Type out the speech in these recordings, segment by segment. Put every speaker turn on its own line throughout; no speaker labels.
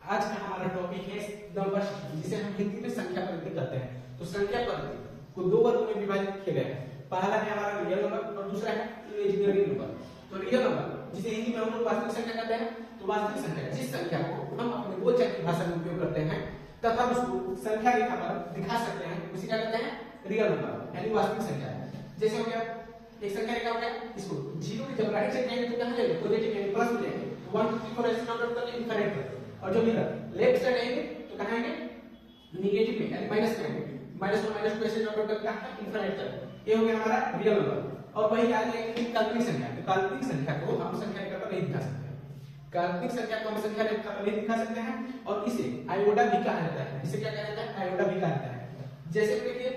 आज का हमारा टॉपिक है नंबर सिस्टम, जिसे हम हिंदी में संख्या पद्धति कहते हैं। तो संख्या पद्धति को दो वर्गों में विभाजित किया गया है। पहला है हमारा रियल नंबर और दूसरा है इमेजिनरी नंबर। तो रियल नंबर जिसे हिंदी में हम लोग वास्तविक संख्या कहते हैं, तो वास्तविक संख्या जिस संख्या को हम अपने बोलचाल की भाषा में उपयोग करते हैं तथा उसको संख्या रेखा पर दिखा सकते हैं, उसे क्या कहते हैं, रियल नंबर यानी वास्तविक संख्या। जैसे हो गया एक संख्या रेखा हो गया, इसको जीरो की जब राइट साइड जाएंगे तो कहां जाएंगे, पॉजिटिव यानी प्लस में जाएंगे, 1 2 3 4 ऐसे काउंट करके इनफिनिट पर। और जो मिरर लेफ्ट साइड आएंगे तो कहां आएंगे, नेगेटिव में यानी माइनस में आएंगे, -1 -2 ऐसे काउंट करके इनफिनिट तक। ये हो गया हमारा रियल नंबर। और वही आ जाएगी काल्पनिक संख्या। तो काल्पनिक संख्या को हम संख्या रेखा पर नहीं दिखा सकते। काल्पनिक संख्या को हम संख्या रेखा पर नहीं दिखा सकते हैं और इसे आयोडा भी कहा जाता है। इसे क्या कहा जाता है, आयोडा भी कहा जाता है। जैसे देखिए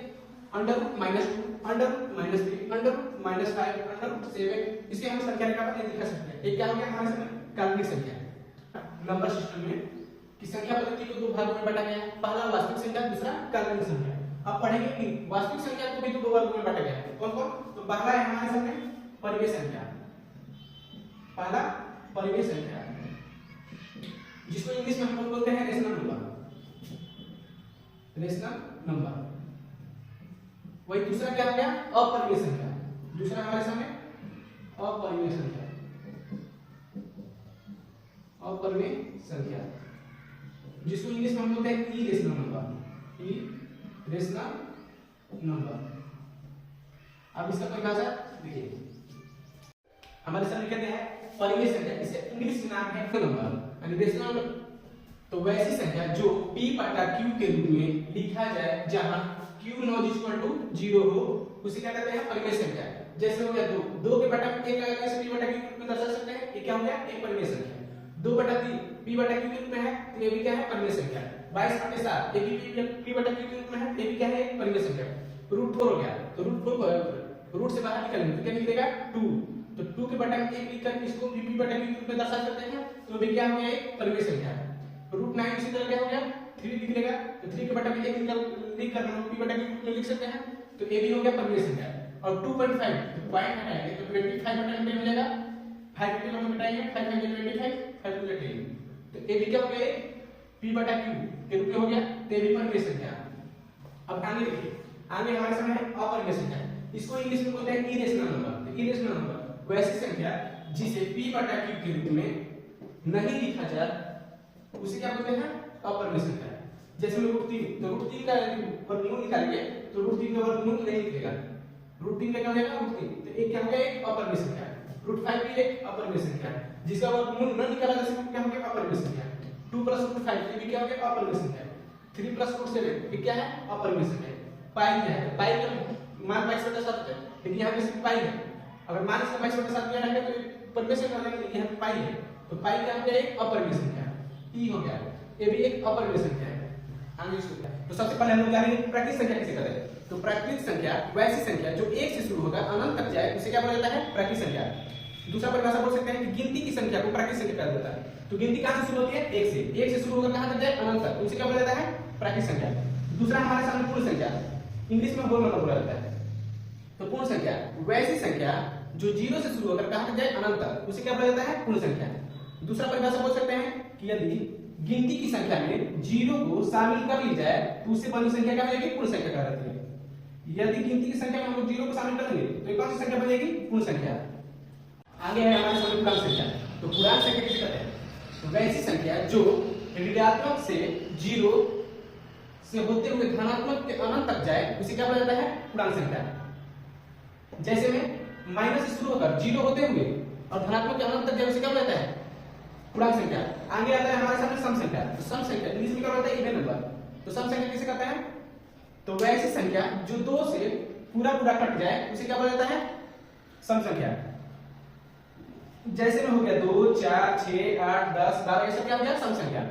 √-2, √-3, √-5, √7, इसे हम संख्या रेखा पर नहीं दिखा सकते। एक क्या हो गया हमारे सामने काल्पनिक संख्या। नंबर सिस्टम में कि संख्या पद्धति को दो भागों में बांटा गया है, पहला वास्तविक संख्या, दूसरा काल्पनिक संख्या। अब पढ़ेंगे कि वास्तविक संख्या को भी दो वर्गों में बांटा गया है। कौन कौन? तो पहला है हमारे सामने परिमेय संख्या। पहला परिमेय संख्या जिसको इंग्लिश में हम लोग बोलते हैं रेशनल नंबर। Rational number. वही दूसरा क्या हो गया, अपरिमेय संख्या। दूसरा हमारे सामने अपरिमेय संख्या। अपरिमेय संख्या जिसको इंग्लिश में हम बोलते हैं इरेशनल नंबर। Irrational number. अब इसका परिभाषा देखिए, हमारे सामने क्या दिया है, परिमेय संख्या, इसे इंग्लिश में नाम है नंबर यानी रेशनल नंबर। तो वैसी संख्या जो p/q के रूप में लिखा जाए जहां q ≠ 0 हो, उसे क्या कहते हैं, परिमेय संख्या। जैसे हो गया 2 के बटा 1 अगर इसे p/q के रूप में दर्शा सकते हैं, ये क्या हो गया, एक परिमेय संख्या। 2/3 p/q के रूप में है, तो ये भी क्या है, परिमेय संख्या। 22/7 ये भी p/q के रूप में है, ये भी क्या है, एक परिमेय संख्या। √4 हो गया, तो √4 को रूट से बाहर निकालेंगे तो क्या निकलेगा, 2। तो 2 के बटा 1 लिखकर इसको भी p/q के रूप में दर्शा सकते हैं, तो भी क्या हो गया, एक परिमेय संख्या। √9 इसी तरह क्या हो गया, 3 निकलेगा, तो 3 के बटा 1 लिखकर हम p/q के रूप में लिख सकते हैं, तो ये भी हो गया परिमेय संख्या। और 2.5 तो पॉइंट हटाएंगे तो 25/10 हो जाएगा। 5 के हम हटाएंगे, 5 × 25 5 × 10, तो ये भी क्या हो गया, p/q के रूप में हो गया, तो ये भी परिमेय संख्या। अब आगे देखिए, आगे हमारे सामने है अपरिमेय संख्या। इसको इंग्लिश में बोलते हैं इरेशनल नंबर। तो इरेशनल नंबर वैसी संख्या जिसे p/q के रूप में नहीं लिखा जाए, उसे क्या बोलते हैं, अपरिमेय संख्या। जैसे √3, तो √3 का वर्गमूल निकालेंगे तो √3 का वर्गमूल नहीं निकलेगा। √3 का क्या हो जाएगा, √3, तो एक क्या हो गया, एक अपरिमेय संख्या। √5 भी एक अपरिमेय संख्या जिसका वर्गमूल न निकाला जा सके, क्या हो गया, अपरिमेय संख्या। 2 + √5 ये भी क्या हो गया, अपरिमेय संख्या। 3 + √7 ये क्या है, अपरिमेय संख्या। पाई क्या है, पाई का मान 22/7 है, लेकिन यहाँ पे सिर्फ पाई है। अगर मान इसका 22/7 दिया रहेगा तो परिमेय संख्या हो जाएगी, यहाँ पे पाई है, तो पाई क्या हो गया, एक अपरिमेय संख्या। ई हो गया, ये भी एक अपरिमेय संख्या है। आगे इसको तो सबसे पहले हम लोग जानेंगे प्राकृतिक संख्या किसे कहते हैं। तो प्राकृतिक संख्या वैसी संख्या जो 1 से शुरू होकर अनंत तक जाए, उसे क्या बोला जाता है, प्राकृतिक संख्या। दूसरा परिभाषा बोल सकते हैं कि गिनती की संख्या को प्राकृतिक संख्या कहा जाता है। तो गिनती कहां से शुरू होती है, 1 से। 1 से शुरू होकर कहां तक जाए, अनंत तक, उसे क्या बोला जाता है, प्राकृतिक संख्या। दूसरा हमारे सामने पूर्ण संख्या, इंग्लिश में होल नंबर बोला जाता है। तो पूर्ण संख्या वैसी संख्या जो 0 से शुरू होकर कहां तक जाए, अनंत तक, उसे क्या बोला जाता है, पूर्ण संख्या। दूसरा परिभाषा बोल सकते हैं कि यदि गिनती की संख्या में 0 को शामिल कर ली जाए तो उससे बनी संख्या क्या बनेगी, पूर्ण संख्या कहलाती है। यदि गिनती की संख्या में हम लोग 0 को शामिल करेंगे तो कौन सी संख्या बनेगी, पूर्ण संख्या। आगे है हमारे सामने पूर्णांक संख्या। तो पूर्णांक संख्या किसे कहते हैं, तो वैसी संख्या जो ऋणात्मक से 0 से होते हुए धनात्मक के अनंत तक जाए, उसे क्या बोला जाता है, पूर्णांक संख्या। जैसे में माइनस से शुरू होकर 0 होते हुए और धनात्मक के अनंत तक जाए, उसे क्या बोला जाता है, पूर्णांक संख्या। आगे आता है हमारे सामने सम संख्या। तो सम संख्या इंग्लिश में क्या होता है, इवन नंबर। तो सम संख्या किसे कहते हैं, तो वैसी संख्या जो 2 से पूरा कट जाए, उसे क्या बोला जाता है, सम संख्या। जैसे में हो गया 2 4 6 8 10 12, ये सब क्या हो गया, सम संख्या।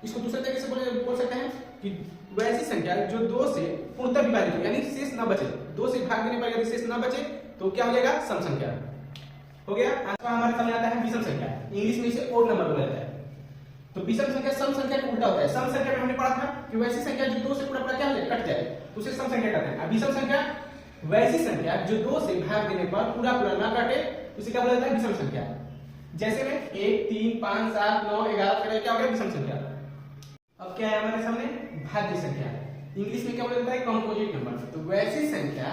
इसको दूसरे तरीके से बोल सकते हैं कि वैसी संख्या जो 2 से पूर्णतः विभाजित हो यानी शेष न बचे। 2 से भाग देने पर यदि शेष न बचे तो क्या हो जाएगा, सम संख्या हो गया। आगे हमारे सामने आता है विषम संख्या, इंग्लिश में इसे ओड नंबर बोला जाता है। तो विषम संख्या सम संख्या का उल्टा होता है। सम संख्या में हमने पढ़ा था कि वैसी संख्या जो 2 से पूरा क्या हो जाए, कट जाए, तो उसे सम संख्या कहते हैं। विषम संख्या वैसी संख्या जो 2 से भाग देने पर पूरा ना कटे, उसे क्या बोला जाता है, विषम संख्या। जैसे में 1 3 5 7 9 11 13 क्या हो गया, विषम संख्या। अब क्या है हमारे सामने, भाज्य संख्या। इंग्लिश में क्या बोला जाता है, कंपोजिट नंबर। तो वैसी संख्या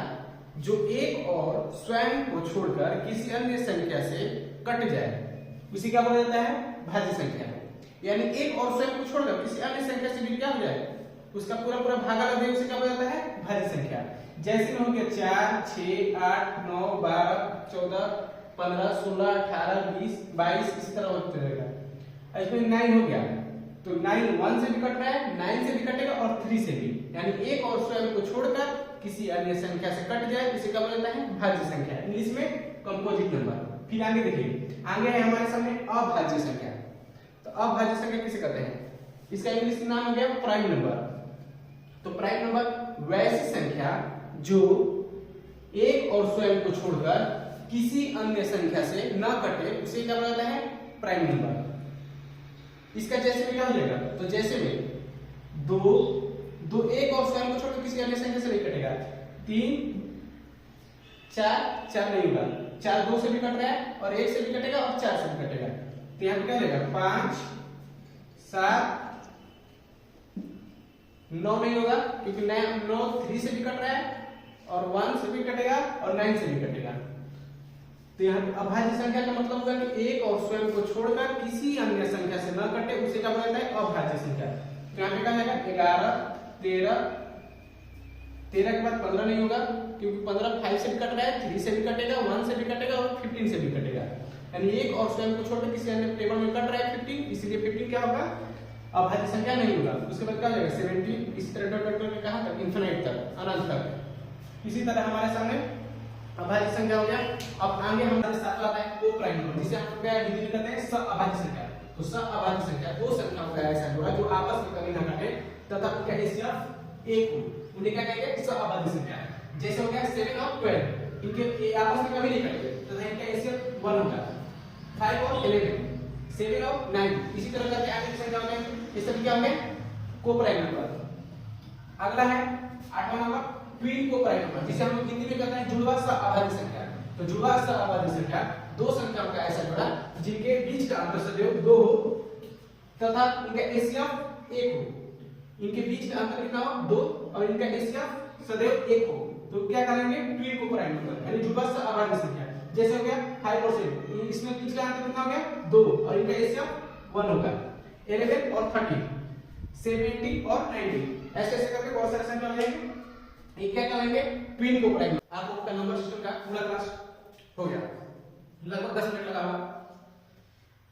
जो एक और स्वयं को छोड़कर किसी अन्य संख्या से कट जाए, उसी क्या बोला जाता है, भाज्य संख्या। यानी एक और स्वयं को छोड़कर किसी अन्य संख्या से भी क्या हो जाए, उसका पूरा पूरा भागा लग जाए, उसे क्या बोला जाता है, भाज्य संख्या। जैसे में हो गया 4 6 8 9 12 14 15 16 18 20 22 इसी तरह होते रहेगा। इसमें 9 हो गया, तो 9 1 से भी कट रहा है, 9 से भी कटेगा और 3 से भी। यानी एक और स्वयं को छोड़कर किसी अन्य संख्या से कट जाए, इसे क्या बोला जाता है, भाज्य संख्या। इंग्लिश में कंपोजिट नंबर। फिर आगे देखिए, आगे है हमारे सामने अभाज्य संख्या। तो अभाज्य संख्या किसे कहते हैं, इसका इंग्लिश नाम हो गया प्राइम नंबर। तो प्राइम नंबर वैसी संख्या जो एक और स्वयं को छोड़कर किसी अन्य संख्या से न कटे, उसे क्या बोला जाता है, प्राइम नंबर। इसका जैसे में क्या हो जाएगा, तो जैसे में 2 एक और स्वयं को छोड़कर किसी अन्य संख्या से नहीं कटेगा। 3 4 4 नहीं होगा, 4 2 से भी कट रहा है और 1 से भी कटेगा और 4 से भी कटेगा। तो यहाँ पे क्या हो जाएगा, 5 7 9 नहीं होगा, क्योंकि 9 3 से भी कट रहा है और 1 से भी कटेगा और 9 से भी कटेगा। तो यहाँ अभाज्य संख्या का मतलब होगा कि एक और स्वयं को छोड़कर किसी अन्य संख्या से न कटे, उसे क्या बोला जाता है, अभाज्य संख्या। तो यहाँ पे क्या जाएगा, 11 13 13 के बाद 15 नहीं होगा, क्योंकि 15 5 से भी कट रहा है, 3 से भी कटेगा, 1 से भी कटेगा और 15 से भी कटेगा। यानी एक और स्वयं को छोड़कर किसी अन्य टेबल में कट रहा है 15, इसलिए 15 क्या होगा, अभाज्य संख्या नहीं होगा। उसके बाद क्या हो जाएगा 17, इसी तरह डॉट डॉट कहां तक, इनफिनिट तक, अनंत तक। इसी तरह हमारे सामने अभाज्य संख्या हो गया। अब आगे हमारे साथ आता है को प्राइम नंबर, जिसे हम क्या हिंदी में कहते हैं सअभाज्य संख्या। तो सअभाज्य संख्या दो संख्याओं का ऐसा जोड़ा जो आपस में कभी ना कटे तथा उनका HCF एक हो, उन्हें क्या कहेंगे, सअभाज्य संख्या। जैसे हो गया 7 और 12, इनके आपस में कभी नहीं कटेंगे तथा इनका HCF 1 होगा। 5 और 11, 7 और 9, इसी तरह करके आगे की संख्या हो गई, ये सभी क्या होंगे, को प्राइम नंबर। अगला है 8वां नंबर ट्विन को प्राइम नंबर, जिसे हम लोग हिंदी में कहते हैं जुड़वा सअभाज्य संख्या। तो जुड़वा सअभाज्य संख्या दो संख्याओं का ऐसा जोड़ा जिनके बीच का अंतर सदैव 2 हो तथा इनका HCF 1 हो। इनके बीच का अंतर कितना हो, 2, और इनका HCF सदैव 1 हो। तो क्या करेंगे, ट्विन को प्राइम नंबर यानी जुड़वा सअभाज्य संख्या। जैसे हो गया 5 और 7, इसमें बीच का अंतर कितना हो गया, 2, और इनका HCF 1 होगा। 11 और 13, 70 और 90, ऐसे ऐसे करके बहुत सारे संख्या हो जाएंगे। ये क्या करेंगे, ट्विन को प्राइम। आपका नंबर सिस्टम का पूरा क्लास हो गया, लगभग 10 मिनट लगा होगा।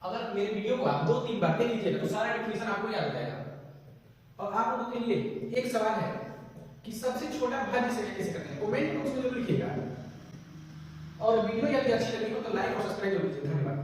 अगर मेरे वीडियो को आप 2-3 बार देख लीजिएगा तो सारा डेफिनेशन आपको याद हो जाएगा। और आप लोगों के लिए एक सवाल है कि सबसे छोटा भाज्य संख्या कैसे करते हैं, कमेंट बॉक्स में जरूर लिखिएगा। और वीडियो यदि अच्छी लगी हो तो लाइक और सब्सक्राइब जरूर कीजिए। धन्यवाद।